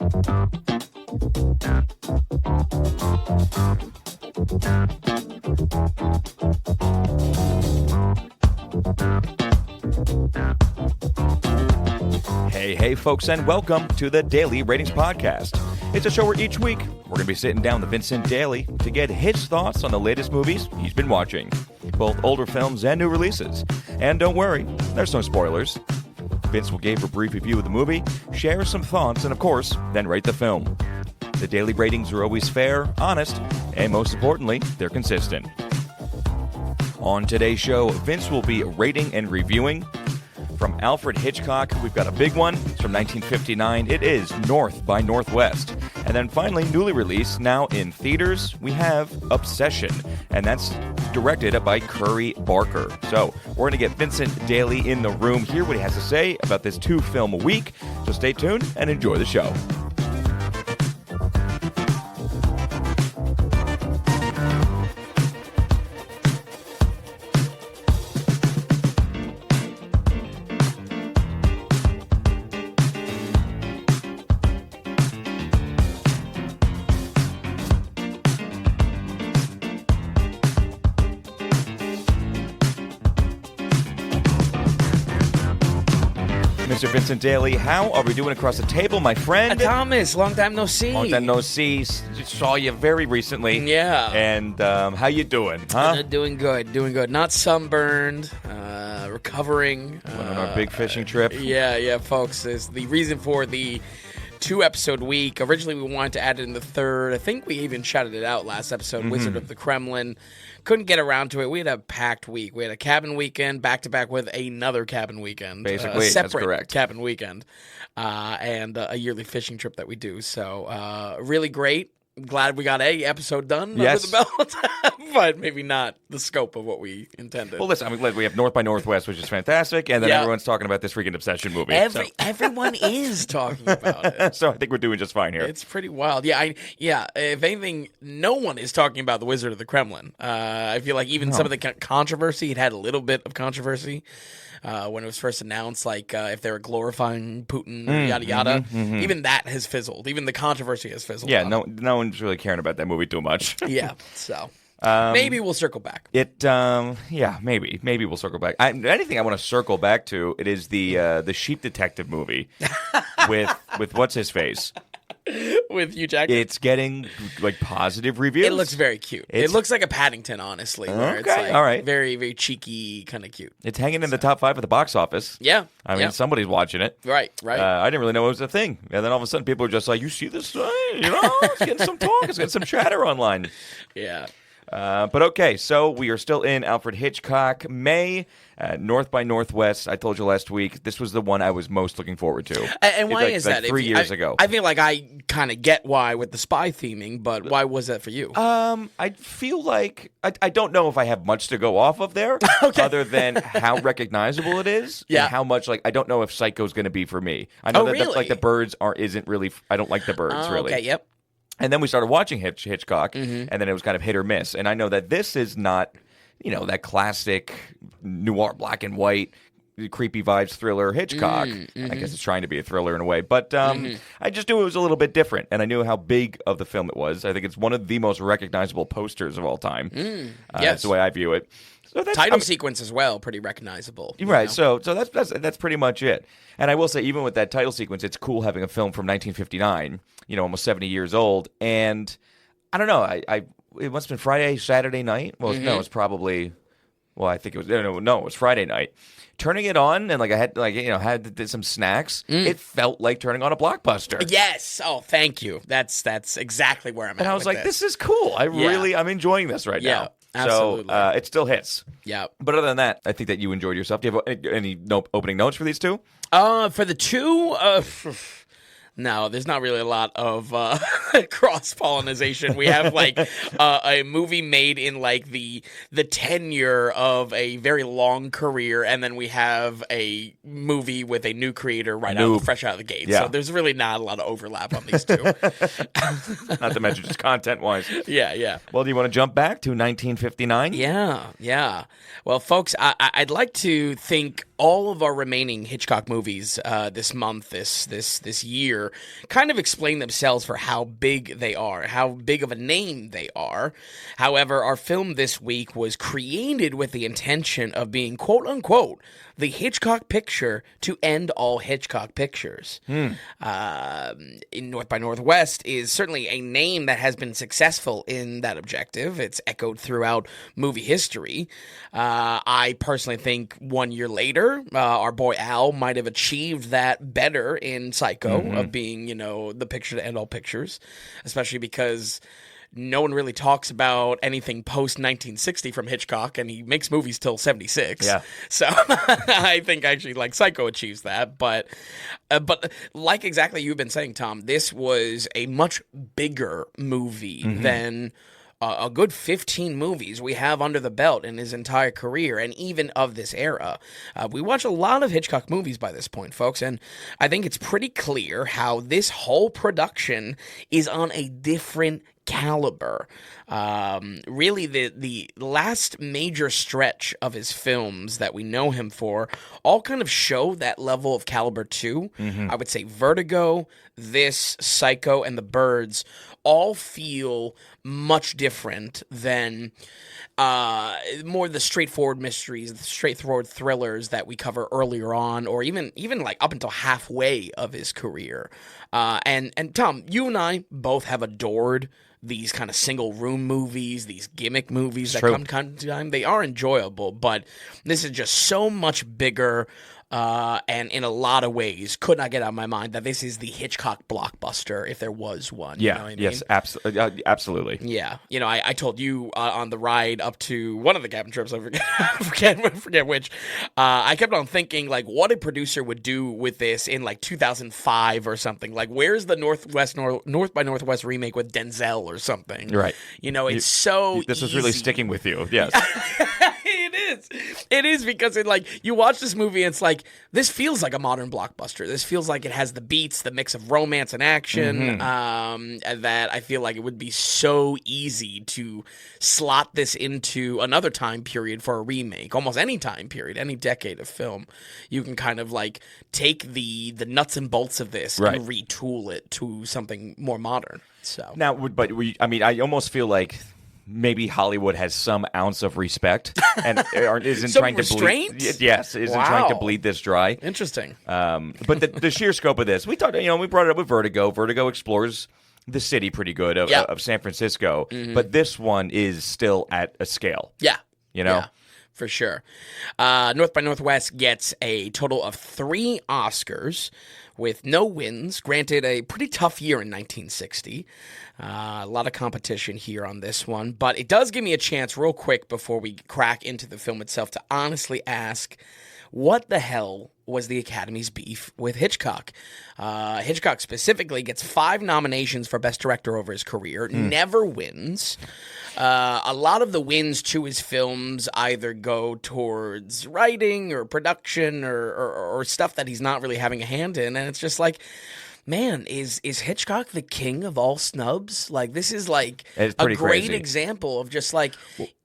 Hey, folks, and welcome to the Daily Ratings Podcast. It's a show where each week we're going to be sitting down with Vincent Daly to get his thoughts on the latest movies he's been watching, both older films and new releases. And don't worry, there's no spoilers. Vince will give a brief review of the movie, share some thoughts, and of course, then rate the film. The daily ratings are always fair, honest, and most importantly, they're consistent. On today's show, Vince will be rating and reviewing. From Alfred Hitchcock, we've got a big one. It's from 1959. It is North by Northwest. And then finally, newly released, now in theaters, we have Obsession. And that's directed by Curry Barker. So we're going to get Vincent Daly in the room, hear what he has to say about this 2-film a week. So stay tuned and enjoy the show. Mr. Vincent Daly, how are we doing across the table, my friend? Thomas, long time no see. Long time no see. Just saw you very recently. Yeah. And how you doing, huh? Doing good. Not sunburned, recovering. Went on our big fishing trip. Yeah, folks. Is the reason for the 2-episode week. Originally, we wanted to add it in the third. I think we even shouted it out last episode, Wizard of the Kremlin. Couldn't get around to it. We had a packed week. We had a cabin weekend back-to-back with another cabin weekend. Basically, a separate that's correct. Cabin weekend. And a yearly fishing trip that we do. So, really great. Glad we got a episode done under the belt, but maybe not the scope of what we intended. Well, listen, we have North by Northwest, which is fantastic, and then everyone's talking about this freaking Obsession movie. Everyone is talking about it. So I think we're doing just fine here. It's pretty wild. Yeah. If anything, no one is talking about the Wizard of the Kremlin. I feel like even some of the controversy, it had a little bit of controversy. When it was first announced, like if they were glorifying Putin, yada yada, even that has fizzled. Even the controversy has fizzled. Yeah, no one's really caring about that movie too much. Yeah, so maybe we'll circle back. Maybe we'll circle back. Anything I want to circle back to, it is the Sheep Detective movie with what's his face. With Hugh Jackman. It's getting like positive reviews. It looks very cute. It looks like a Paddington, honestly. Where it's like all right. Very, very cheeky, kind of cute. It's hanging in the top 5 of the box office. Yeah. I mean, somebody's watching it. Right. I didn't really know it was a thing. And then all of a sudden people are just like, you see this? It's getting some talk. It's getting some chatter online. Yeah. But okay, so we are still in Alfred Hitchcock. May, North by Northwest. I told you last week, this was the one I was most looking forward to. And why is that? 3 years ago. I feel like I kind of get why with the spy theming, but why was that for you? I feel like, I don't know if I have much to go off of there, other than how recognizable it is, and how much, I don't know if Psycho's going to be for me. I know that the birds isn't really, I don't like the birds, really. Okay, yep. And then we started watching Hitchcock, and then it was kind of hit or miss. And I know that this is not, that classic noir, black and white, creepy vibes thriller Hitchcock. I guess it's trying to be a thriller in a way. But I just knew it was a little bit different, and I knew how big of the film it was. I think it's one of the most recognizable posters of all time. Yes. That's the way I view it. So Title sequence as well, pretty recognizable. Right, so that's pretty much it. And I will say, even with that title sequence, it's cool having a film from 1959, almost 70 years old. And I don't know, it must have been Friday, Saturday night. Well, no, it was probably, I think it was, no, it was Friday night. Turning it on, and I had had some snacks. It felt like turning on a blockbuster. Yes. Oh, thank you. That's exactly where I'm at. And I was like, this is cool. I'm enjoying this right now. Absolutely. So it still hits. Yeah. But other than that, I think that you enjoyed yourself. Do you have any opening notes for these two? For the two, no, there's not really a lot of cross-pollination. We have a movie made in the tenure of a very long career, and then we have a movie with a new creator fresh out of the gate. Yeah. So there's really not a lot of overlap on these two. Not to mention just content-wise. Yeah. Well, do you want to jump back to 1959? Yeah. Well, folks, I'd like to think all of our remaining Hitchcock movies this month, this year, kind of explain themselves for how big they are, how big of a name they are. However, our film this week was created with the intention of being, quote unquote, the Hitchcock picture to end all Hitchcock pictures. In North by Northwest is certainly a name that has been successful in that objective. It's echoed throughout movie history. I personally think 1 year later, our boy Al might have achieved that better in Psycho, of being, the picture to end all pictures, especially because no one really talks about anything post 1960 from Hitchcock, and he makes movies till 76. Yeah. So I think actually like Psycho achieves that, but like exactly you've been saying, Tom, this was a much bigger movie than a good 15 movies we have under the belt in his entire career, and even of this era. We watch a lot of Hitchcock movies by this point, folks, and I think it's pretty clear how this whole production is on a different caliber. Really, the last major stretch of his films that we know him for all kind of show that level of caliber too. I would say Vertigo, this, Psycho, and The Birds all feel much different than more the straightforward mysteries, the straightforward thrillers that we cover earlier on, or even like up until halfway of his career. And Tom, you and I both have adored these kind of single room movies, these gimmick movies that come time to time. They are enjoyable, but this is just so much bigger. And in a lot of ways, could not get out of my mind that this is the Hitchcock blockbuster, if there was one. Yeah, you know what I mean? yes, absolutely. Yeah, I told you on the ride up to one of the cabin trips, I forget which, I kept on thinking, like, what a producer would do with this in, like, 2005 or something. Like, where's the North by Northwest remake with Denzel or something? Right. It's so This is easy. really sticking with you, yes. It is because you watch this movie and it's like, this feels like a modern blockbuster. This feels like it has the beats, the mix of romance and action, and that I feel like it would be so easy to slot this into another time period for a remake. Almost any time period, any decade of film, you can kind of like take the nuts and bolts of this and retool it to something more modern. So now, I almost feel like maybe Hollywood has some ounce of respect and isn't trying to bleed. Yes, isn't trying to bleed this dry. Interesting. But the sheer scope of this, we brought it up with Vertigo. Vertigo explores the city pretty good of San Francisco, but this one is still at a scale. Yeah. Yeah, for sure. North by Northwest gets a total of 3 Oscars with no wins. Granted, a pretty tough year in 1960. A lot of competition here on this one, but it does give me a chance real quick before we crack into the film itself to honestly ask, what the hell was the Academy's beef with Hitchcock? Hitchcock specifically gets 5 nominations for Best Director over his career, never wins. A lot of the wins to his films either go towards writing or production or stuff that he's not really having a hand in, and it's just like, man, is Hitchcock the king of all snubs? Like, this is like a great crazy example of just like,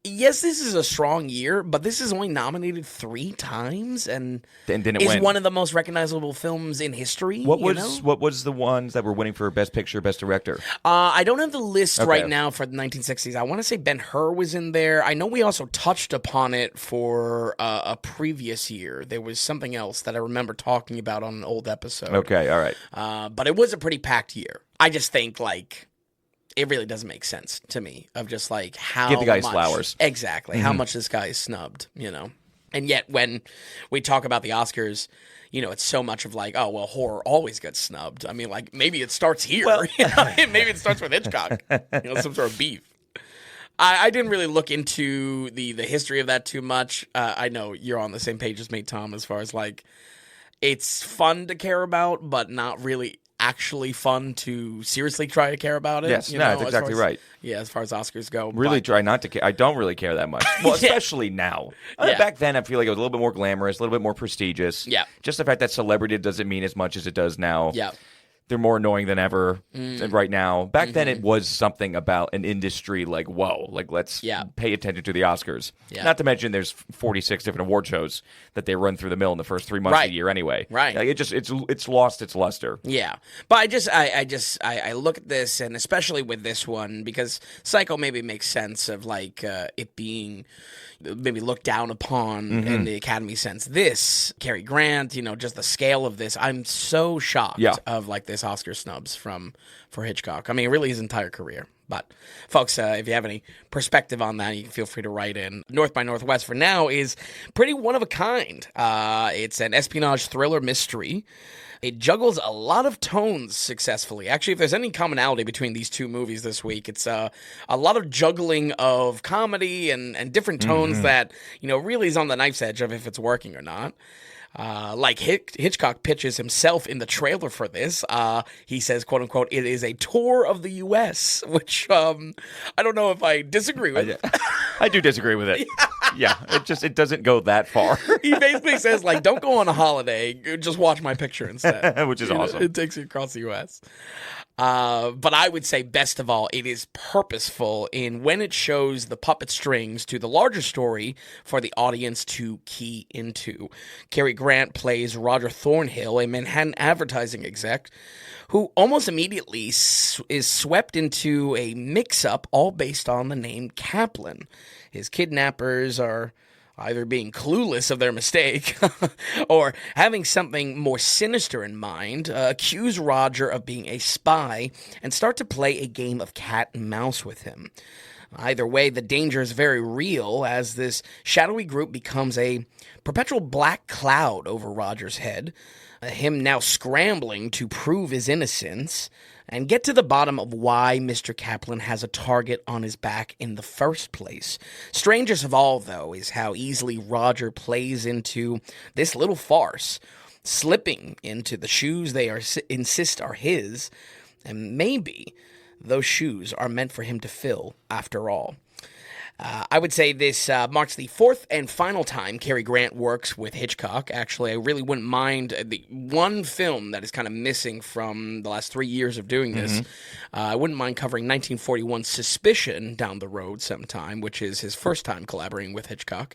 yes, this is a strong year, but this is only nominated 3 times and didn't is win. One of the most recognizable films in history. What was the ones that were winning for Best Picture, Best Director? I don't have the list right now for the 1960s. I want to say Ben-Hur was in there. I know we also touched upon it for a previous year. There was something else that I remember talking about on an old episode. Okay, all right. But it was a pretty packed year. I just think, like, it really doesn't make sense to me of just like how give the guy his much, flowers. Exactly, how much this guy is snubbed, And yet when we talk about the Oscars, it's so much of like, oh, well, horror always gets snubbed. I mean, like, maybe it starts here. Well, maybe it starts with Hitchcock, some sort of beef. I didn't really look into the history of that too much. I know you're on the same page as me, Tom, as far as like, it's fun to care about, but not really actually fun to seriously try to care about it. Yes, that's exactly right. Yeah, as far as Oscars go. Really try not to care. I don't really care that much. Well, especially now. Back then, I feel like it was a little bit more glamorous, a little bit more prestigious. Yeah. Just the fact that celebrity doesn't mean as much as it does now. Yeah. they're more annoying than ever right now. Back then, it was something about an industry like, whoa, like let's pay attention to the Oscars. Yeah. Not to mention there's 46 different award shows that they run through the mill in the first 3 months of the year anyway. Right. Like, it's lost its luster. Yeah. But I look at this, and especially with this one, because Psycho maybe makes sense of like it being maybe looked down upon in the Academy sense. This, Cary Grant, just the scale of this, I'm so shocked of like this Oscar snubs for Hitchcock. I mean, really his entire career. But folks, if you have any perspective on that, you can feel free to write in. North by Northwest for now is pretty one of a kind. It's an espionage thriller mystery. It juggles a lot of tones successfully. Actually, if there's any commonality between these two movies this week, it's a lot of juggling of comedy and different tones that, really is on the knife's edge of if it's working or not. Like Hitchcock pitches himself in the trailer for this. He says, quote unquote, it is a tour of the U.S., which I don't know if I disagree with. I do disagree with it. Yeah, it doesn't go that far. He basically says, like, don't go on a holiday, just watch my picture instead. Which is awesome. It takes you across the U.S. But I would say, best of all, it is purposeful in when it shows the puppet strings to the larger story for the audience to key into. Cary Grant plays Roger Thornhill, a Manhattan advertising exec, who almost immediately is swept into a mix-up all based on the name Kaplan. His kidnappers are either being clueless of their mistake or having something more sinister in mind, accuse Roger of being a spy and start to play a game of cat and mouse with him. Either way, the danger is very real as this shadowy group becomes a perpetual black cloud over Roger's head, him now scrambling to prove his innocence and get to the bottom of why Mr. Kaplan has a target on his back in the first place. Strangest of all, though, is how easily Roger plays into this little farce, slipping into the shoes they insist are his, and maybe those shoes are meant for him to fill after all. I would say this marks the fourth and final time Cary Grant works with Hitchcock. Actually, I really wouldn't mind the one film that is kind of missing from the last 3 years of doing this. I wouldn't mind covering 1941's Suspicion down the road sometime, which is his first time collaborating with Hitchcock.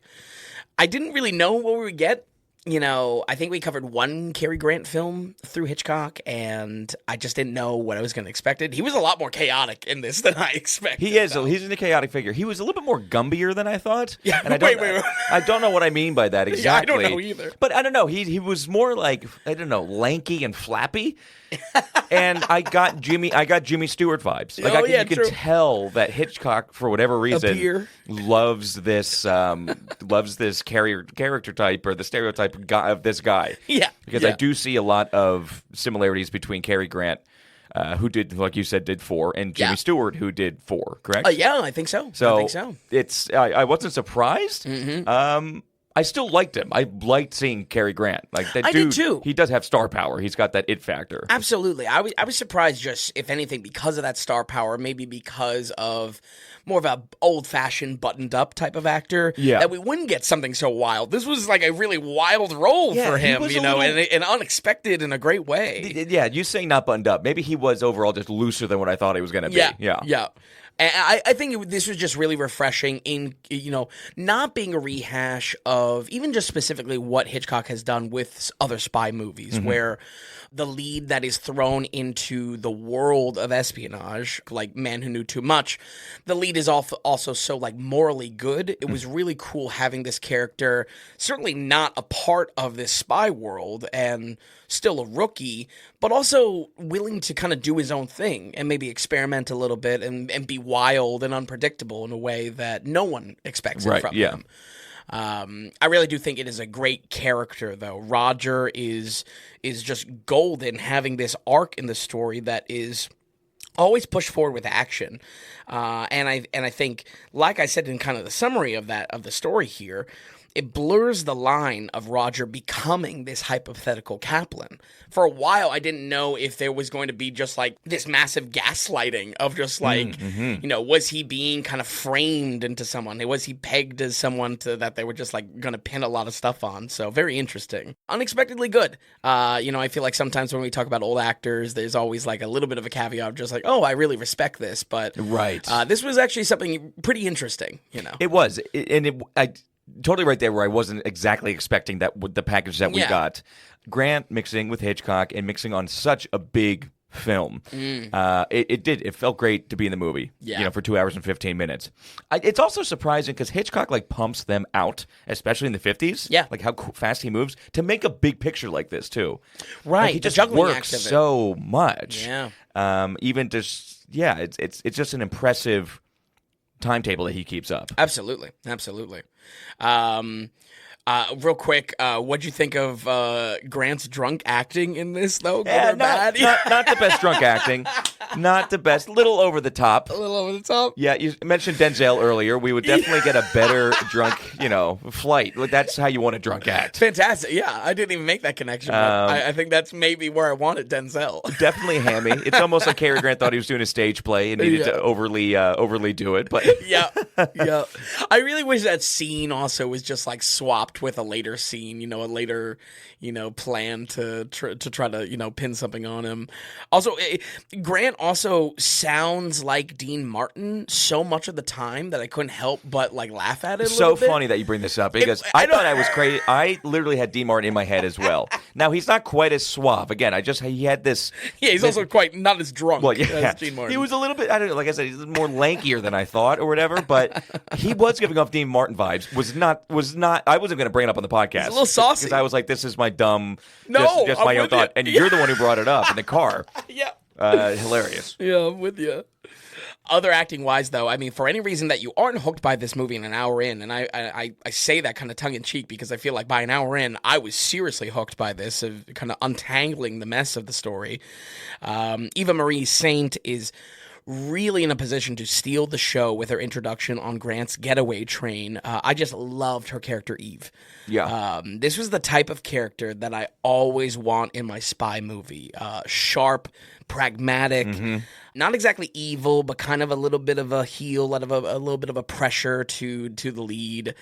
I didn't really know what we would get. I think we covered one Cary Grant film through Hitchcock, and I just didn't know what I was going to expect. He was a lot more chaotic in this than I expected. He is. He's a chaotic figure. He was a little bit more Gumbier than I thought. Yeah, and wait. I don't know what I mean by that exactly. Yeah, I don't know either. But I don't know. He was more like, I don't know, lanky and flappy. And I got Jimmy Stewart vibes. Like you could tell that Hitchcock, for whatever reason, loves this character type or the stereotype of this guy. Yeah, because I do see a lot of similarities between Cary Grant, who did, like you said, did 4, and Jimmy Stewart, who did 4. Correct? Yeah, I think so. It's I wasn't surprised. I still liked him. I liked seeing Cary Grant. Like that dude, did too. He does have star power. He's got that it factor. Absolutely. I was surprised, just if anything, because of that star power, maybe because of more of a old-fashioned, buttoned-up type of actor, that we wouldn't get something so wild. This was like a really wild role for him, and unexpected in a great way. Yeah, you saying not buttoned up. Maybe he was overall just looser than what I thought he was going to be. Yeah. And I think this was just really refreshing in, not being a rehash of even just specifically what Hitchcock has done with other spy movies, where the lead that is thrown into the world of espionage, like Man Who Knew Too Much, the lead is also so like morally good. It was really cool having this character, certainly not a part of this spy world and still a rookie, but also willing to kind of do his own thing and maybe experiment a little bit and be wild and unpredictable in a way that no one expects it from him. I really do think it is a great character, though. Roger is just golden, having this arc in the story that is always pushed forward with action. And I think, like I said in kind of the summary of the story here, it blurs the line of Roger becoming this hypothetical Kaplan. For a while, I didn't know if there was going to be just like this massive gaslighting of just like, was he being kind of framed into someone? Was he pegged as someone that they were just like going to pin a lot of stuff on? So very interesting. Unexpectedly good. I feel like sometimes when we talk about old actors, there's always like a little bit of a caveat of just like, oh, I really respect this. But this was actually something pretty interesting, It was. I totally right there where I wasn't exactly expecting that with the package that we got. Grant mixing with Hitchcock and mixing on such a big film. It felt great to be in the movie, for 2 hours and 15 minutes. It's also surprising because Hitchcock like pumps them out, especially in the 50s. Yeah. Like how fast he moves to make a big picture like this too. Right. Like, he just works so much. Yeah. Even just, it's just an impressive timetable that he keeps up. Absolutely. Real quick, what'd you think of Grant's drunk acting in this, though? Not the best drunk acting. Not the best. Little over the top. A little over the top? Yeah, you mentioned Denzel earlier. We would definitely get a better drunk, flight. That's how you want a drunk act. Fantastic. Yeah, I didn't even make that connection. But I think that's maybe where I wanted Denzel. Definitely hammy. It's almost like Cary Grant thought he was doing a stage play and needed to overly do it. But yeah. I really wish that scene also was just like swapped with a later scene, a later, plan to try to, pin something on him. Also, Grant also sounds like Dean Martin so much of the time that I couldn't help but like laugh at it a little bit. So funny that you bring this up because I thought I was crazy. I literally had Dean Martin in my head as well. Now, he's not quite as suave. Again, he had this. Yeah, he's also quite not as drunk as Dean Martin. He was a little bit, I don't know, like I said, he's more lankier than I thought or whatever, but he was giving off Dean Martin vibes. Was not. I wasn't going to bring it up on the podcast. It's a little saucy. Because I was like, this is my dumb, just my own thought. And you're the one who brought it up in the car. Yeah. Hilarious. Yeah, I'm with you. Other acting wise, though, I mean, for any reason that you aren't hooked by this movie in an hour in, and I say that kind of tongue in cheek because I feel like by an hour in, I was seriously hooked by this, of kind of untangling the mess of the story. Eva Marie Saint is really in a position to steal the show with her introduction on Grant's getaway train. I just loved her character, Eve. Yeah. This was the type of character that I always want in my spy movie. Sharp, pragmatic, not exactly evil, but kind of a little bit of a heel, a little bit of a pressure to the lead.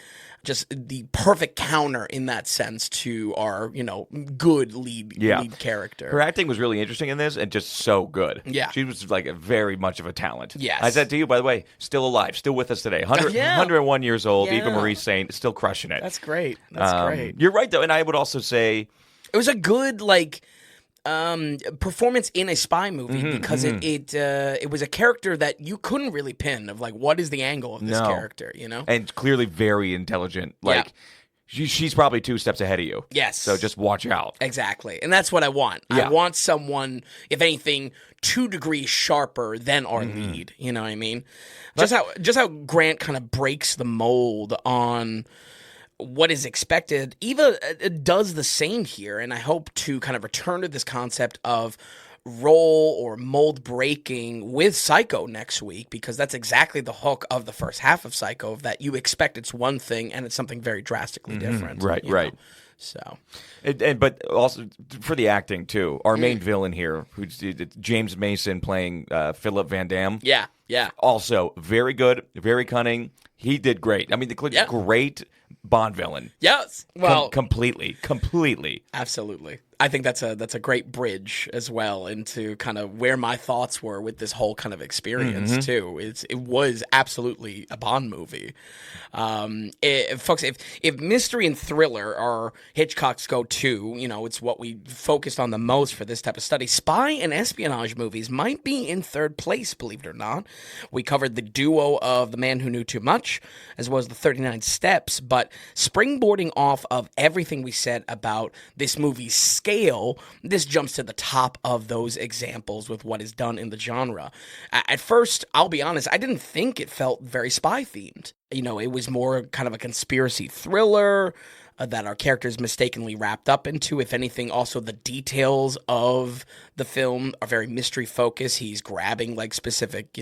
Just the perfect counter in that sense to our, good lead character. Her acting was really interesting in this and just so good. Yeah. She was like very much of a talent. Yes. I said to you, by the way, still alive, still with us today. 101 years old, Eva Marie Saint, still crushing it. That's great. That's great. You're right, though, and I would also say it was a good, performance in a spy movie because it was a character that you couldn't really pin of like what is the angle of this character, and clearly very intelligent. She's probably 2 steps ahead of you. Yes, so just watch out. Exactly, and that's what I want. I want someone, if anything, 2 degrees sharper than our lead. You know what I mean? Just how Grant kind of breaks the mold on what is expected. Eva does the same here, and I hope to kind of return to this concept of role or mold breaking with Psycho next week, because that's exactly the hook of the first half of Psycho, that you expect it's one thing and it's something very drastically different. Right. So, but also for the acting too, our main villain here, who's James Mason playing Philip Van Damme. Yeah. Also very good, very cunning. He did great. I mean, great Bond villain. Yes. Well, completely. Absolutely. I think that's a great bridge as well into kind of where my thoughts were with this whole kind of experience too. It was absolutely a Bond movie. Folks, if mystery and thriller are Hitchcock's go-to, it's what we focused on the most for this type of study. Spy and espionage movies might be in third place, believe it or not. We covered the duo of The Man Who Knew Too Much, as well as the 39 Steps, but springboarding off of everything we said about this movie's scale, this jumps to the top of those examples with what is done in the genre. At first, I'll be honest, I didn't think it felt very spy-themed. It was more kind of a conspiracy thriller, that our characters mistakenly wrapped up into. If anything, also the details of the film are very mystery focused. He's grabbing like specific,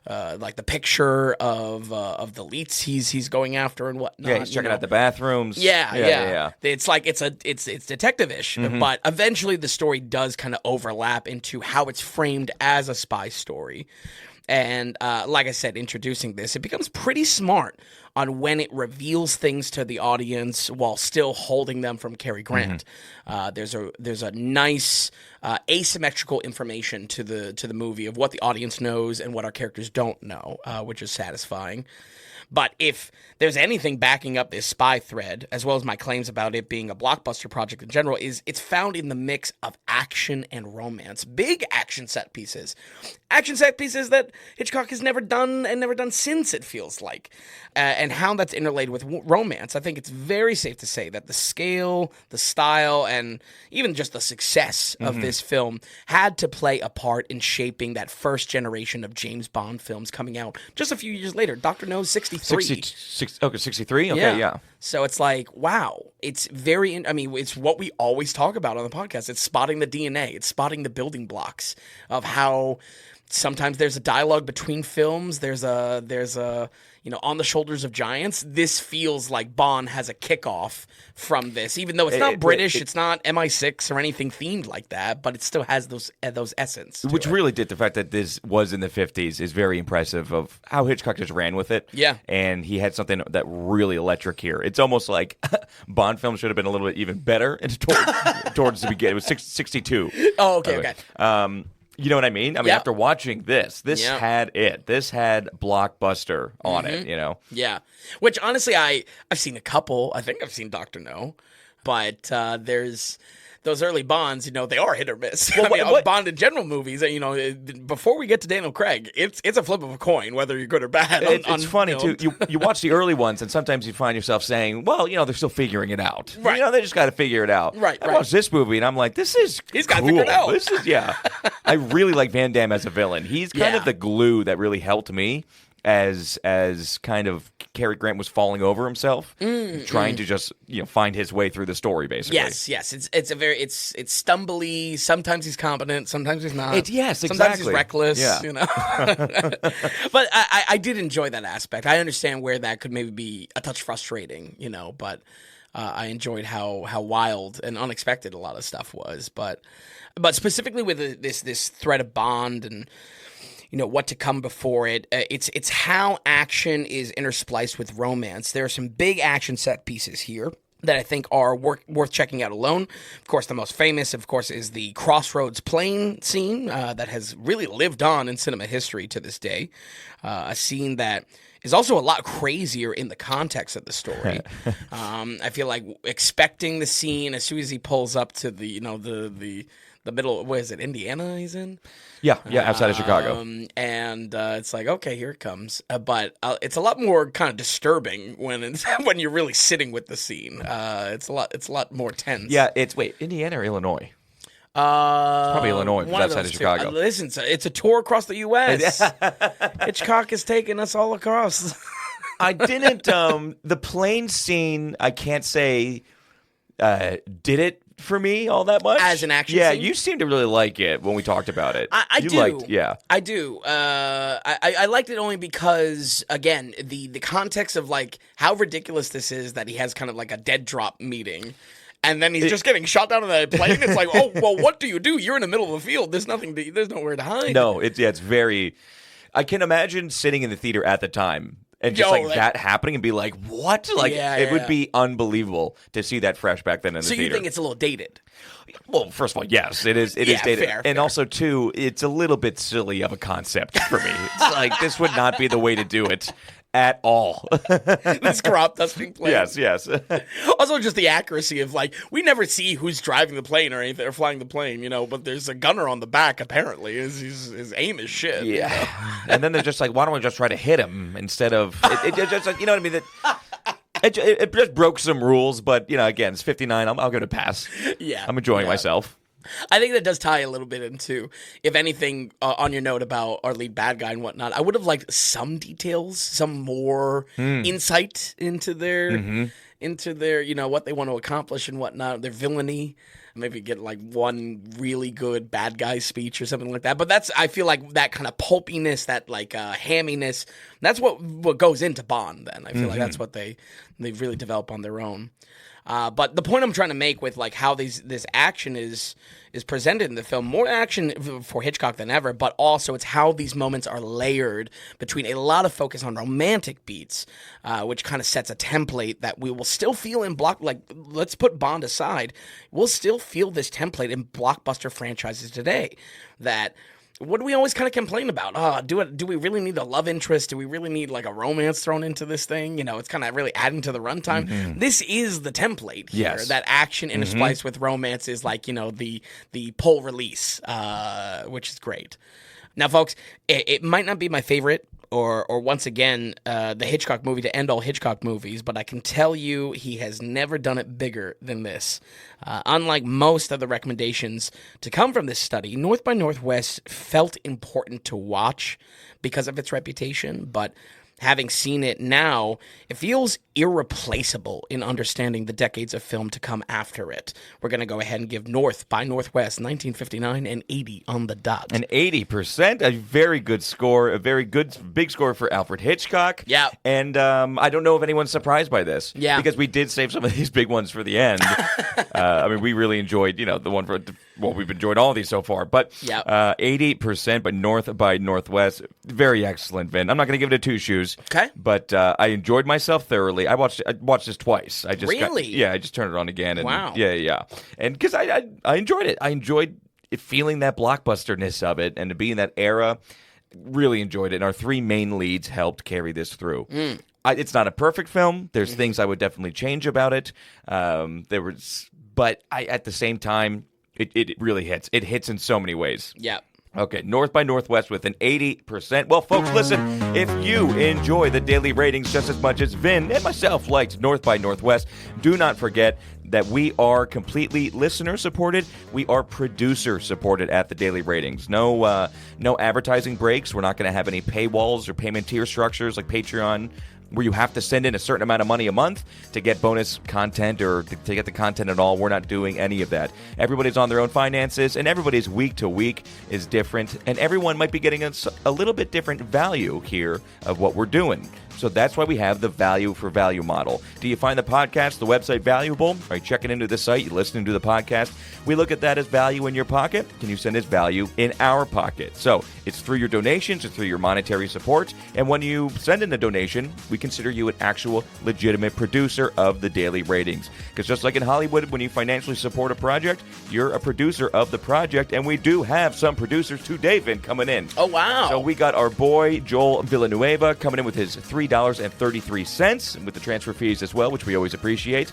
like the picture of the leads he's going after and whatnot. Yeah, he's checking out the bathrooms. Yeah. It's like it's detective-ish, but eventually the story does kind of overlap into how it's framed as a spy story. And like I said, introducing this, it becomes pretty smart on when it reveals things to the audience while still holding them from Cary Grant. There's a nice asymmetrical information to the movie of what the audience knows and what our characters don't know, which is satisfying. But if there's anything backing up this spy thread, as well as my claims about it being a blockbuster project in general, is it's found in the mix of action and romance. Big action set pieces. Action set pieces that Hitchcock has never done and never done since, it feels like. And how that's interlaid with romance. I think it's very safe to say that the scale, the style, and even just the success of this film had to play a part in shaping that first generation of James Bond films coming out just a few years later. Dr. No, 63. 63? Okay, yeah. So it's like, wow, it's very, it's what we always talk about on the podcast. It's spotting the DNA. It's spotting the building blocks of how sometimes there's a dialogue between films. There's a On the Shoulders of Giants. This feels like Bond has a kickoff from this, even though it's not British, it's not MI6 or anything themed like that, but it still has those essence. Which really did, the fact that this was in the 50s is very impressive of how Hitchcock just ran with it. Yeah. And he had something that really electric here. It's almost like Bond films should have been a little bit even better towards the beginning. It was 62. Oh, okay. You know what I mean? After watching this had it. This had blockbuster on it, Yeah. Which, honestly, I've seen a couple. I think I've seen Dr. No. But there's those early Bonds, they are hit or miss. Well, Bond in general movies, before we get to Daniel Craig, it's a flip of a coin, whether you're good or bad. It's funny, too. You watch the early ones, and sometimes you find yourself saying, well, they're still figuring it out. Right. They just got to figure it out. Right. I watched this movie, and I'm like, this is He's cool. got to figure it out. This is, I really like Van Damme as a villain. He's kind of the glue that really helped me as kind of Cary Grant was falling over himself, trying to just find his way through the story, basically. Yes. It's stumbly. Sometimes he's competent. Sometimes he's not. Yes, exactly. Sometimes he's reckless. Yeah. But I did enjoy that aspect. I understand where that could maybe be a touch frustrating, but I enjoyed how wild and unexpected a lot of stuff was. But specifically with this thread of Bond and what to come before it. It's how action is interspliced with romance. There are some big action set pieces here that I think are worth checking out alone. Of course, the most famous, is the Crossroads plane scene that has really lived on in cinema history to this day. A scene that is also a lot crazier in the context of the story. I feel like expecting the scene as soon as he pulls up to the middle, what is it, Indiana he's in? Yeah, outside of Chicago. And it's like, okay, here it comes. But it's a lot more kind of disturbing when you're really sitting with the scene. It's a lot more tense. Yeah, Indiana or Illinois? It's probably Illinois, but outside of Chicago. Listen, it's a tour across the U.S. Hitchcock is taking us all across. I didn't, the plane scene, I can't say, did it for me all that much as an action scene? scene? You seem to really like it when we talked about it. I do. I do. I liked it only because, again, the context of like how ridiculous this is that he has kind of like a dead drop meeting. And then he's just getting shot down on the plane. It's like, oh, well, what do you do? You're in the middle of the field. There's nowhere to hide. No, it's very. I can imagine sitting in the theater at the time and just that happening and be like, what? Like, it would be unbelievable to see that fresh back then in the theater. So you think it's a little dated? Well, first of all, yes, it is. It is dated, fair. Also, too, it's a little bit silly of a concept for me. It's like this would not be the way to do it. At all. This crop dusting plane. Yes. Also, just the accuracy of like, we never see who's driving the plane or anything or flying the plane, but there's a gunner on the back apparently. His aim is shit. Yeah. And then they're just like, why don't we just try to hit him instead of it just like, you know what I mean? It just broke some rules, but again, it's 59. I'll go to pass. Yeah. I'm enjoying myself. I think that does tie a little bit into, if anything, on your note about our lead bad guy and whatnot, I would have liked some details, some more insight into their into their, what they want to accomplish and whatnot, their villainy. Maybe get like one really good bad guy speech or something like that. But I feel like that kind of pulpiness, that like hamminess, that's what goes into Bond. Then I feel like that's what they really develop on their own. But the point I'm trying to make with like how this action is presented in the film, more action for Hitchcock than ever, but also it's how these moments are layered between a lot of focus on romantic beats, which kind of sets a template that we will still feel in let's put Bond aside, we'll still feel this template in blockbuster franchises today. That what do we always kind of complain about? Do we really need a love interest? Do we really need like a romance thrown into this thing? It's kind of really adding to the runtime. Mm-hmm. This is the template here. Yes. That action interspliced with romance is like, the pull release, which is great. Now, folks, it might not be my favorite or once again, the Hitchcock movie to end all Hitchcock movies, but I can tell you he has never done it bigger than this. Unlike most of the recommendations to come from this study, North by Northwest felt important to watch because of its reputation, but having seen it now, it feels irreplaceable in understanding the decades of film to come after it. We're going to go ahead and give North by Northwest 1959 an 80 on the dot. An 80%, a very good score, a very good big score for Alfred Hitchcock. Yeah. And I don't know if anyone's surprised by this. Yeah. Because we did save some of these big ones for the end. We really enjoyed, the one for, we've enjoyed all of these so far. But 88%, but North by Northwest, very excellent, Vin. I'm not going to give it a 2 shoes. Okay. But I enjoyed myself thoroughly. I watched this twice. I just really? I just turned it on again. And, wow. Yeah. And because I enjoyed it. I enjoyed feeling that blockbusterness of it and to be in that era. Really enjoyed it. And our 3 main leads helped carry this through. It's not a perfect film. There's things I would definitely change about it. But at the same time, it really hits. It hits in so many ways. Yeah. Okay, North by Northwest with an 80%. Well, folks, listen, if you enjoy the daily ratings just as much as Vin and myself liked North by Northwest, do not forget that we are completely listener-supported. We are producer-supported at the Daily Ratings. No advertising breaks. We're not going to have any paywalls or payment tier structures like Patreon, where you have to send in a certain amount of money a month to get bonus content or to get the content at all. We're not doing any of that. Everybody's on their own finances, and everybody's week to week is different, and everyone might be getting a little bit different value here of what we're doing. So that's why we have the value for value model. Do you find the podcast, the website valuable? Are you checking into the site? You listening to the podcast? We look at that as value in your pocket. Can you send us value in our pocket? So it's through your donations, it's through your monetary support. And when you send in a donation, we consider you an actual legitimate producer of the daily ratings. Because just like in Hollywood, when you financially support a project, you're a producer of the project. And we do have some producers today, Vin, coming in. Oh, wow. So we got our boy, Joel Villanueva, coming in with his $3.33 with the transfer fees as well, which we always appreciate.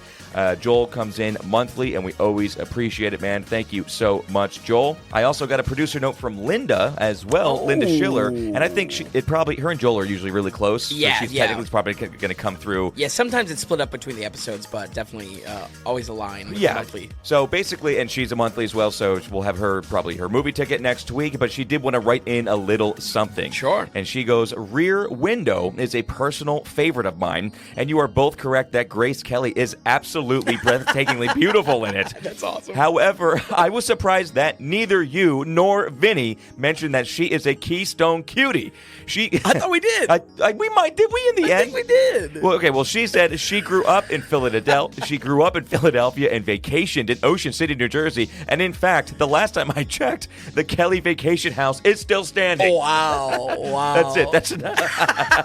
Joel comes in monthly, and we always appreciate it, man. Thank you so much, Joel. I also got a producer note from Linda as well, Linda Schiller, and I think her and Joel are usually really close. Yeah, so she's technically probably going to come through. Yeah, sometimes it's split up between the episodes, but definitely always align. Yeah. Monthly. So basically, and she's a monthly as well, so we'll have probably her movie ticket next week, but she did want to write in a little something. Sure. And she goes, Rear Window is a personal favorite of mine, and you are both correct that Grace Kelly is absolutely breathtakingly beautiful in it. That's awesome. However, I was surprised that neither you nor Vinny mentioned that she is a Keystone cutie. I thought we did. Did we in the end? I think we did. Well, okay. Well, she said she grew up in Philadelphia. She grew up in Philadelphia and vacationed in Ocean City, New Jersey. And in fact, the last time I checked, the Kelly Vacation House is still standing. Oh, wow! That's it. That's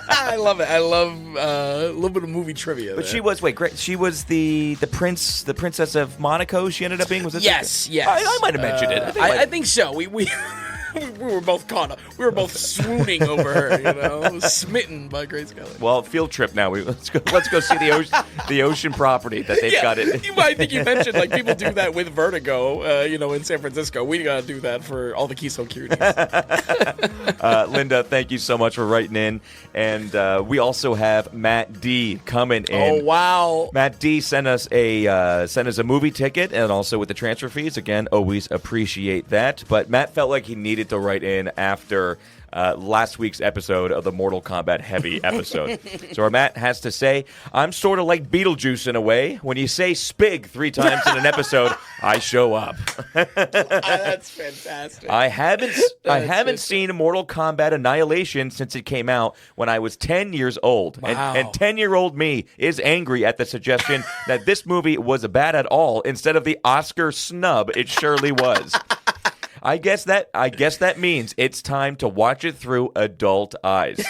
I love it. I love a little bit of movie trivia. But she was She was the princess of Monaco. She ended up being. Was it? Yes. I might have mentioned it. I think so. We were both caught up. We were both swooning over her, smitten by Grace Kelly. Well, field trip now. Let's go see the ocean property that they've got it. I think you mentioned people do that with Vertigo, in San Francisco. We gotta do that for all the Keystone Cuties. Linda, thank you so much for writing in, and we also have Matt D coming in. Oh wow! Matt D sent us a movie ticket, and also with the transfer fees. Again, always appreciate that. But Matt felt like he needed needed to write in after last week's episode of the Mortal Kombat heavy episode. So our Matt has to say, I'm sort of like Beetlejuice in a way. When you say Spig 3 times in an episode, I show up. That's fantastic. I haven't seen Mortal Kombat Annihilation since it came out when I was 10 years old. Wow. And 10-year-old me is angry at the suggestion that this movie was bad at all instead of the Oscar snub it surely was. I guess that means it's time to watch it through adult eyes.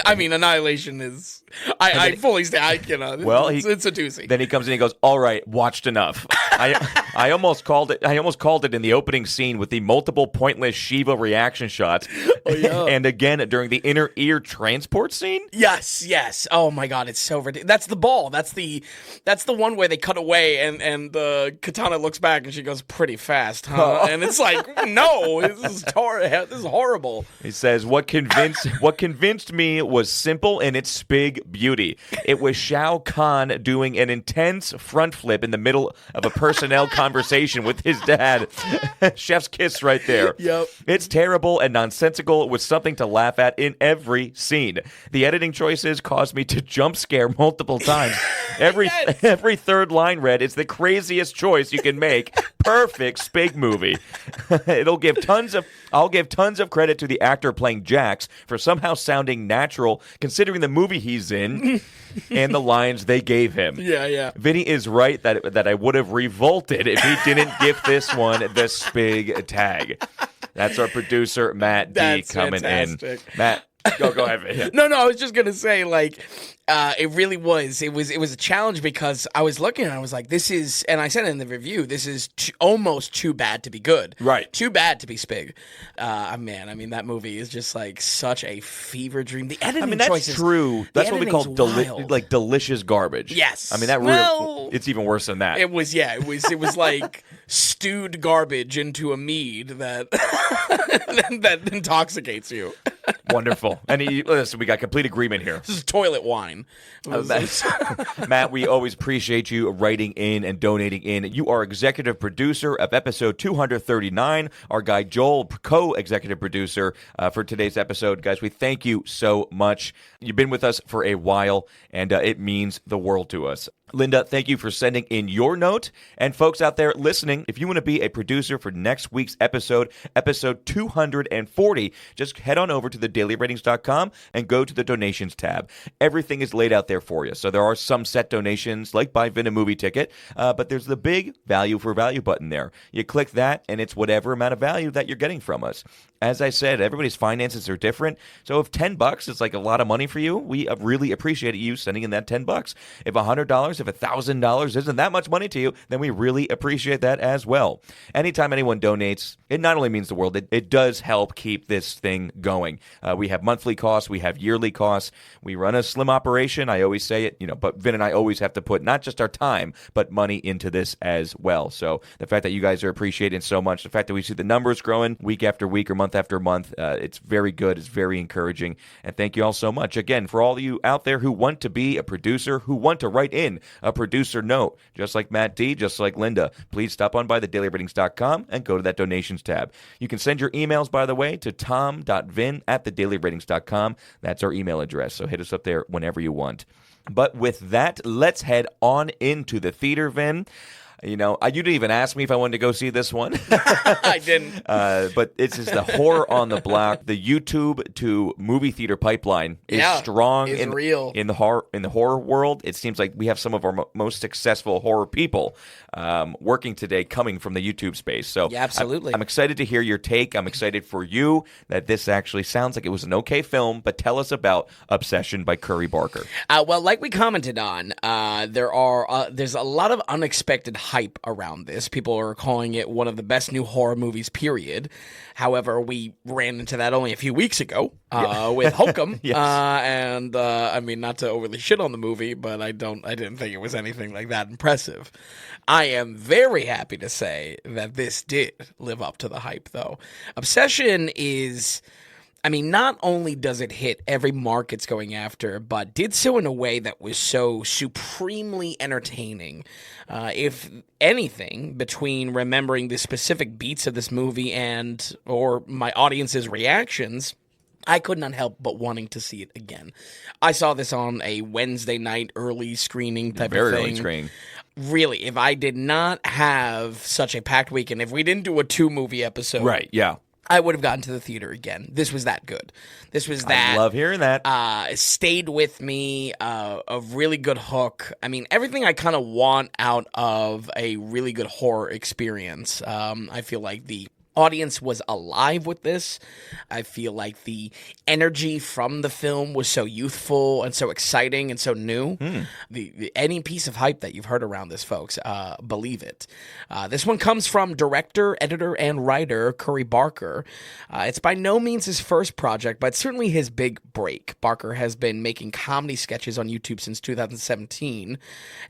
I mean, Annihilation is. I fully say I cannot. Well, it's a doozy. Then he comes in and he goes, "All right, watched enough." I almost called it in the opening scene with the multiple pointless Shiva reaction shots, and again during the inner ear transport scene. Yes. Oh my God, it's so ridiculous. That's the ball. That's the one where they cut away and Katana looks back and she goes, "Pretty fast, huh?" And it's like, no, this is horrible. He says, "What convinced me was simple in its Spig beauty. It was Shao Kahn doing an intense front flip in the middle of a personnel conversation with his dad." Chef's kiss right there. Yep. It's terrible and nonsensical with something to laugh at in every scene. The editing choices caused me to jump scare multiple times. Every third line read, "It's the craziest choice you can make. Perfect Spig movie." I'll give tons of credit to the actor playing Jax for somehow sounding natural considering the movie he's in and the lines they gave him. Yeah. Vinny is right that I would have revolted if he didn't give this one the Spig tag. That's our producer, Matt D, coming fantastic. in. Matt, go ahead. No, I was just gonna say, like, it really was. It was a challenge because I was looking and I was like, this is, and I said it in the review, this is almost too bad to be good. Right. Too bad to be Spig. Man, I mean, that movie is just like such a fever dream. The editing that's choices. True. That's what we call delicious garbage. Yes. I mean, that really, it's even worse than that. It was like stewed garbage into a mead that that intoxicates you. Wonderful. And listen, we got complete agreement here. This is toilet wine. Matt, we always appreciate you writing in and donating in. You are executive producer of episode 239. Our guy Joel, co-executive producer for today's episode. Guys, we thank you so much. You've been with us for a while, and it means the world to us. Linda, thank you for sending in your note. And folks out there listening, if you want to be a producer for next week's episode 240, just head on over to thedailyratings.com and go to the donations tab. Everything is laid out there for you. So there are some set donations, like buy Vin a movie ticket, but there's the big value for value button there. You click that, and it's whatever amount of value that you're getting from us. As I said, everybody's finances are different. So if $10 is like a lot of money for you, we really appreciate you sending in that $10. If $100, if $1,000 isn't that much money to you, then we really appreciate that as well. Anytime anyone donates, it not only means the world, it does help keep this thing going. We have monthly costs, we have yearly costs. We run a slim operation. I always say it, but Vin and I always have to put not just our time, but money into this as well. So the fact that you guys are appreciating so much, the fact that we see the numbers growing week after week or month after month, it's very good. It's very encouraging. And thank you all so much. Again, for all of you out there who want to be a producer, who want to write in a producer note, just like Matt D, just like Linda, please stop on by thedailyratings.com and go to that donations tab. You can send your emails, by the way, to tom.vin@thedailyratings.com. That's our email address. So hit us up there whenever you want. But with that, let's head on into the theater, Vin. You didn't even ask me if I wanted to go see this one. I didn't. But it's just the horror on the block. The YouTube to movie theater pipeline is strong. It's real in the horror world. It seems like we have some of our most successful horror people working today coming from the YouTube space. So yeah, absolutely. I'm excited to hear your take. I'm excited for you that this actually sounds like it was an okay film. But tell us about Obsession by Curry Barker. Well, like we commented on, there's a lot of unexpected hype around this. People are calling it one of the best new horror movies, period. However, we ran into that only a few weeks ago with Hokum. Yes. I mean, not to overly shit on the movie, but I didn't think it was anything like that impressive. I am very happy to say that this did live up to the hype, though. Obsession is... I mean, not only does it hit every mark it's going after, but did so in a way that was so supremely entertaining. If anything, between remembering the specific beats of this movie or my audience's reactions, I could not help but wanting to see it again. I saw this on a Wednesday night early screening type of thing. Very early screening. Really, if I did not have such a packed weekend, if we didn't do a 2-movie episode, Right, yeah. I would have gotten to the theater again. This was that good. This was that. I love hearing that. It stayed with me. A really good hook. I mean, everything I kind of want out of a really good horror experience. I feel like the audience was alive with this. I feel like the energy from the film was so youthful and so exciting and so new. Any piece of hype that you've heard around this, folks, believe it. This one comes from director, editor, and writer Curry Barker. It's by no means his first project, but certainly his big break. Barker has been making comedy sketches on YouTube since 2017